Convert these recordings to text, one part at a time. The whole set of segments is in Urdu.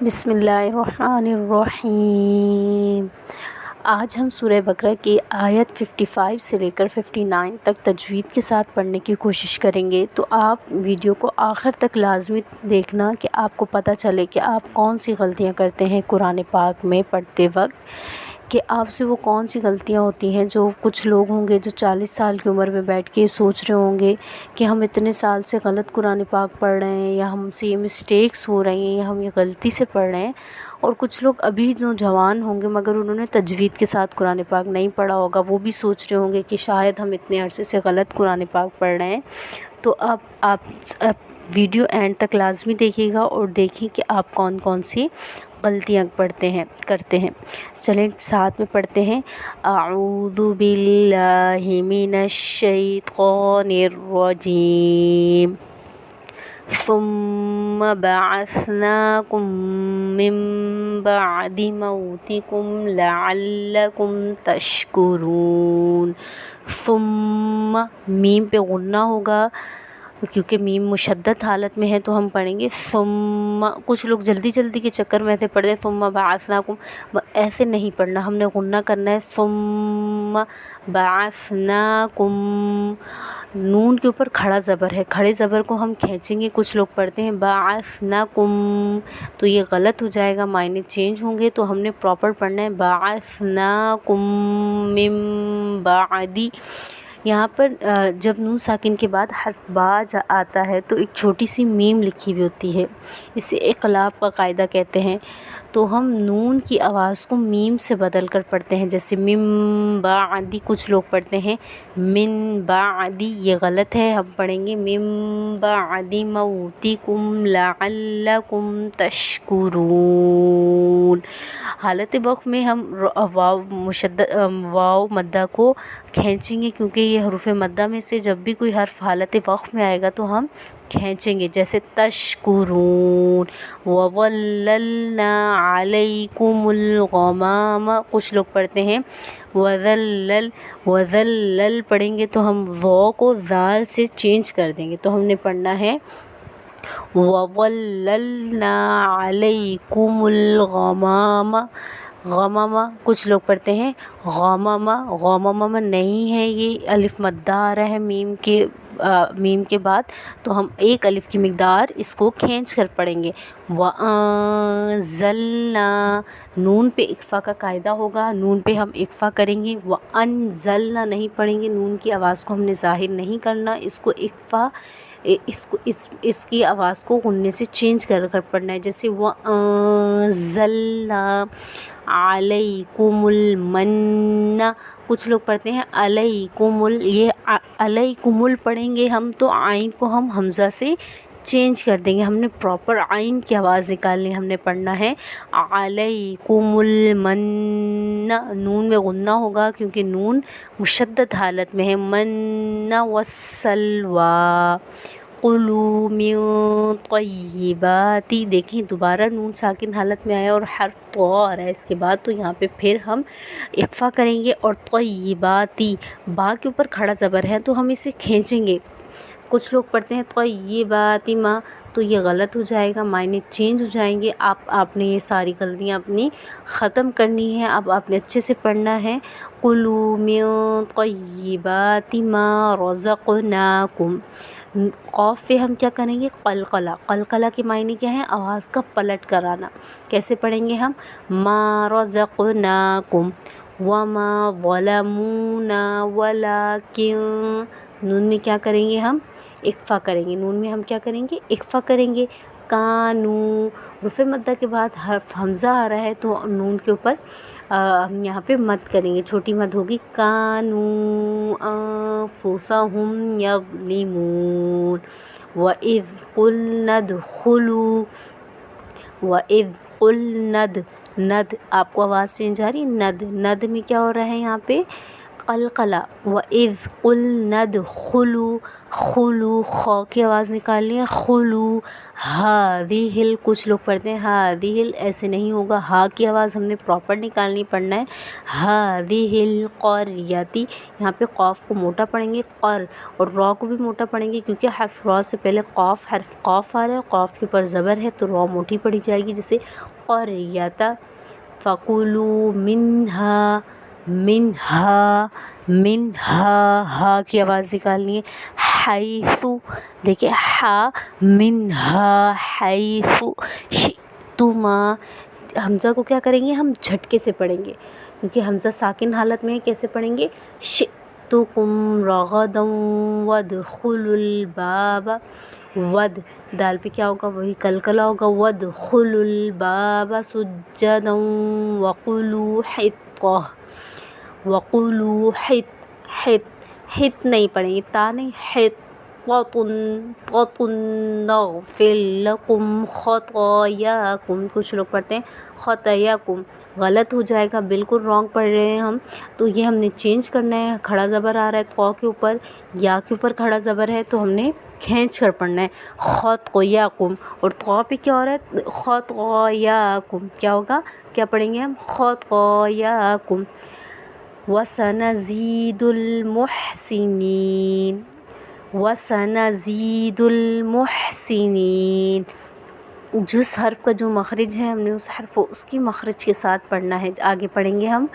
بسم اللہ الرحمن الرحیم۔ آج ہم سورہ بقرہ کی آیت 55 سے لے کر 59 تک تجوید کے ساتھ پڑھنے کی کوشش کریں گے، تو آپ ویڈیو کو آخر تک لازمی دیکھنا کہ آپ کو پتہ چلے کہ آپ کون سی غلطیاں کرتے ہیں قرآن پاک میں پڑھتے وقت، کہ آپ سے وہ کون سی غلطیاں ہوتی ہیں جو کچھ لوگ ہوں گے جو 40 سال کی عمر میں بیٹھ کے سوچ رہے ہوں گے کہ ہم اتنے سال سے غلط قرآن پاک پڑھ رہے ہیں، یا ہم سے یہ مسٹیکس ہو رہی ہیں، یا ہم یہ غلطی سے پڑھ رہے ہیں۔ اور کچھ لوگ ابھی جو جوان ہوں گے مگر انہوں نے تجوید کے ساتھ قرآن پاک نہیں پڑھا ہوگا، وہ بھی سوچ رہے ہوں گے کہ شاید ہم اتنے عرصے سے غلط قرآن پاک پڑھ رہے ہیں۔ تو آپ ویڈیو اینڈ تک لازمی دیکھیے گا اور دیکھیں کہ آپ کون کون سی غلطیاں کرتے ہیں۔ چلیں ساتھ میں پڑھتے ہیں۔ اعوذ باللہ من الشیطان الرجیم، ثم بعثناکم من بعد موتکم لعلکم تشکرون۔ ثم میم پہ غنہ ہوگا کیونکہ میم مشدد حالت میں ہے، تو ہم پڑھیں گے ثم۔ کچھ لوگ جلدی کے چکر میں ایسے پڑھتے ہیں ثم بعثناکم، ایسے نہیں پڑھنا، ہم نے غنہ کرنا ہے۔ ثم بعثناکم، نون کے اوپر کھڑا زبر ہے، کھڑے زبر کو ہم کھینچیں گے۔ کچھ لوگ پڑھتے ہیں بعثناکم، تو یہ غلط ہو جائے گا، معنی چینج ہوں گے، تو ہم نے پراپر پڑھنا ہے بعثناکم من بعد۔ یہاں پر جب نون ساکن کے بعد حرف با آتا ہے تو ایک چھوٹی سی میم لکھی ہوئی ہوتی ہے، اسے اقلاب کا قاعدہ کہتے ہیں، تو ہم نون کی آواز کو میم سے بدل کر پڑھتے ہیں، جیسے من بعد۔ کچھ لوگ پڑھتے ہیں من بعد، یہ غلط ہے، ہم پڑھیں گے من بعد موتکم لعلکم تشکرون۔ حالت وقف میں ہم واو مدہ کو کھینچیں گے، کیونکہ یہ حروف مدہ میں سے جب بھی کوئی حرف حالت وقف میں آئے گا تو ہم کھینچیں گے، جیسے تشکرون۔ وَظَلَّلْنَا عَلَيْكُمُ الْغَمَامَ، کچھ لوگ پڑھتے ہیں وَذَلَّل پڑھیں گے تو ہم واو کو ذال سے چینج کر دیں گے، تو ہم نے پڑھنا ہے وَظَلَّلْنَا عَلَيْكُمُ الْغَمَامَ۔ غمامہ، کچھ لوگ پڑھتے ہیں غمامہ، غمامہ نہیں ہے، یہ الف مدہ آ رہا ہے میم کے بعد، تو ہم ایک الف کی مقدار اس کو کھینچ کر پڑھیں گے۔ وَأَنزَلْنَا، نون پہ اکفا کا قاعدہ ہوگا، نون پہ ہم اکفا کریں گے، وَأَنزَلْنَا نہیں پڑھیں گے، نون کی آواز کو ہم نے ظاہر نہیں کرنا، اس کو اکفا، اس کی آواز کو غنّے سے چینج کر پڑھنا ہے، جیسے وَأَنزَلْنَا عَلَيْكُمُ الْمَنَّ۔ کچھ لوگ پڑھتے ہیں علیکم یہ علیکم پڑھیں گے ہم، تو عین کو ہم حمزہ سے چینج کر دیں گے، ہم نے پراپر عین کی آواز نکالنی، ہم نے پڑھنا ہے علیکم المن۔ نون میں غنہ ہوگا کیونکہ نون مشدد حالت میں ہے، من والسلوى کلوا من طیبات۔ دیکھیں دوبارہ نون ساکن حالت میں آیا اور حرف طا آ رہا ہے اس کے بعد، تو یہاں پہ پھر ہم اقفا کریں گے، اور طیباتی با کے اوپر کھڑا زبر ہے تو ہم اسے کھینچیں گے۔ کچھ لوگ پڑھتے ہیں طیباتی ما، تو یہ غلط ہو جائے گا، معنی چینج ہو جائیں گے۔ آپ نے یہ ساری غلطیاں اپنی ختم کرنی ہے، اب آپ نے اچھے سے پڑھنا ہے کلوا من طیبات ما رزقناکم۔ قاف پہ ہم کیا کریں گے قلقلہ، قلقلہ کے معنی کیا ہے، آواز کا پلٹ کر آنا۔ کیسے پڑھیں گے ہم ما رزقناکم وما ظلمونا ولکن، نون میں کیا کریں گے ہم اکفا کریں گے، نون میں ہم کیا کریں گے اکفا کریں گے۔ کانو، رفع مدہ کے بعد حرف حمزہ آ رہا ہے تو نون کے اوپر ہم یہاں پہ مد کریں گے، چھوٹی مد ہوگی کانو انفسہم یظلمون۔ وَإِذْ قُلْنَا ادْخُلُوا، وَإِذْ قُلْنَا ند، آپ کو آواز چینج آ رہی ہے، ند میں کیا ہو رہا ہے یہاں پہ قلقلہ، وَإِذْ قُلْنَا ادْخُلُوا، خُلُوا، خا کی آواز نکالنی ہے، خُلُوا ہَٰذِهِ، کچھ لوگ پڑھتے ہیں ہَٰذِهِ، ایسے نہیں ہوگا، ہا کی آواز ہم نے پراپر نکالنی پڑھنا ہے، هَٰذِهِ الْقَرْيَةِ، یہاں پہ قاف کو موٹا پڑھیں گے، قر، اور را کو بھی موٹا پڑھیں گے کیونکہ حرف را سے پہلے قاف، حرف قاف آ رہا ہے، قاف کے اوپر زبر ہے تو را موٹی پڑھی جائے گی، جیسے قَرْيَةَ، فَكُلُوا مِنْهَا، ہا کی آواز نکالنی ہے، حیث، دیکھیں ہا، منہا، حیث شئتما، حمزہ کو کیا کریں گے ہم جھٹکے سے پڑھیں گے کیونکہ حمزہ ساکن حالت میں ہے، کیسے پڑھیں گے، شئتکم رغدا وادخلوا الباب، ود، دال پہ کیا ہوگا وہی قلقلہ ہوگا، وادخلوا الباب سجدا وقولوا حطہ، وقولوا حط نہیں پڑھیں گے، تا نہیں، حطۃ نغفر لکم خطایاکم، کچھ لوگ پڑھتے ہیں خطایاکم، غلط ہو جائے گا، بالکل رانگ پڑھ رہے ہیں ہم، تو یہ ہم نے چینج کرنا ہے، کھڑا زبر آ رہا ہے طا کے اوپر، یا کے اوپر کھڑا زبر ہے تو ہم نے کھینچ کر پڑھنا ہے، خطایاکم، اور طا پہ کیا ہو رہا ہے خطایاکم، کیا ہوگا، کیا پڑھیں گے ہم، خطایاکم، وَسَنَزِيدُ الْمُحْسِنِينَ، وَسَنَزِيدُ الْمُحْسِنِينَ، جس حرف کا جو مخرج ہے ہم نے اس حرف کو اس کی مخرج کے ساتھ پڑھنا ہے، آگے پڑھیں گے ہم،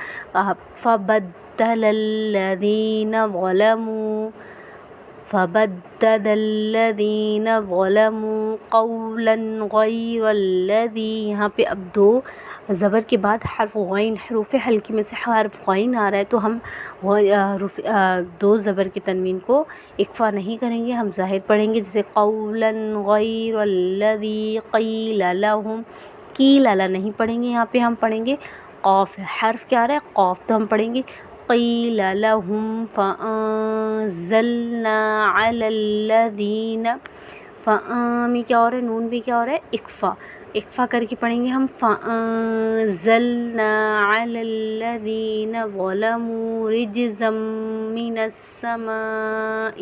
فَبَدَّلَ الَّذِينَ ظَلَمُوا قَوْلًا غَيْرَ الَّذِي، یہاں پہ اب دو زبر کے بعد حرف غین، حروف حلقی میں سے حرف غین آ رہا ہے تو ہم دو زبر کی تنوین کو اکفا نہیں کریں گے، ہم ظاہر پڑھیں گے، جیسے قولا غیر الذی قیل لہم، قیل نہیں پڑھیں گے، یہاں پہ ہم پڑھیں گے قاف، حرف کیا آ رہا ہے قاف، تو ہم پڑھیں گے قیل لہم فانزلنا علی الذین، میں کیا ہو رہا ہے، نون بھی کیا ہو رہا ہے اکفا، اکفا کر کے پڑھیں گے ہم، فانزلنا علی الذین ظلموا رجزا من السماء،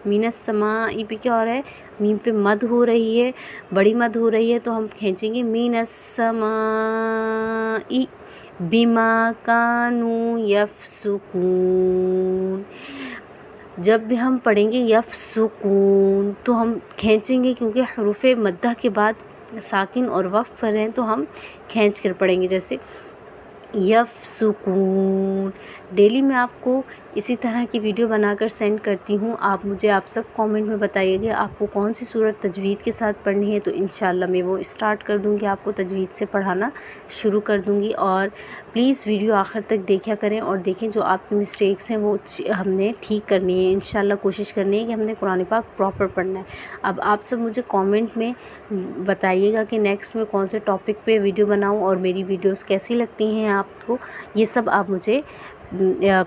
من السماء پہ کیا ہو رہا ہے، میم پہ مد ہو رہی ہے، بڑی مد ہو رہی ہے تو ہم کھینچیں گے من السماء بما کانوا یفسقون، جب بھی ہم پڑھیں گے یفسقون تو ہم کھینچیں گے کیونکہ حروف مدہ کے بعد ساکن اور وقف پر ہیں تو ہم کھینچ کر پڑھیں گے، جیسے یفسقون۔ ڈیلی میں آپ کو اسی طرح کی ویڈیو بنا کر سینڈ کرتی ہوں، آپ مجھے آپ سب کامنٹ میں بتائیے گا آپ کو کون سی صورت تجوید کے ساتھ پڑھنی ہے، تو انشاءاللہ میں وہ اسٹارٹ کر دوں گی، آپ کو تجوید سے پڑھانا شروع کر دوں گی، اور پلیز ویڈیو آخر تک دیکھا کریں اور دیکھیں جو آپ کی مسٹیکس ہیں وہ ہم نے ٹھیک کرنی ہے، انشاءاللہ کوشش کرنی ہے کہ ہم نے قرآن پاک پراپر پڑھنا ہے۔ اب آپ سب مجھے کامنٹ میں بتائیے گا کہ نیکسٹ میں کون سے ٹاپک پہ ویڈیو بناؤں اور میری ویڈیوز کیسی لگتی ہیں آپ کو، یہ سب آپ مجھے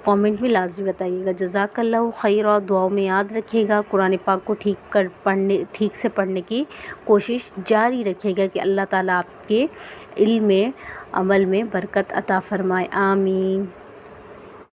کامنٹ میں لازمی بتائیے گا۔ جزاک اللہ خیر، اور دعاؤں میں یاد رکھیے گا، قرآن پاک کو ٹھیک سے پڑھنے کی کوشش جاری رکھیے گا کہ اللہ تعالیٰ آپ کے علم میں عمل میں برکت عطا فرمائے، آمین۔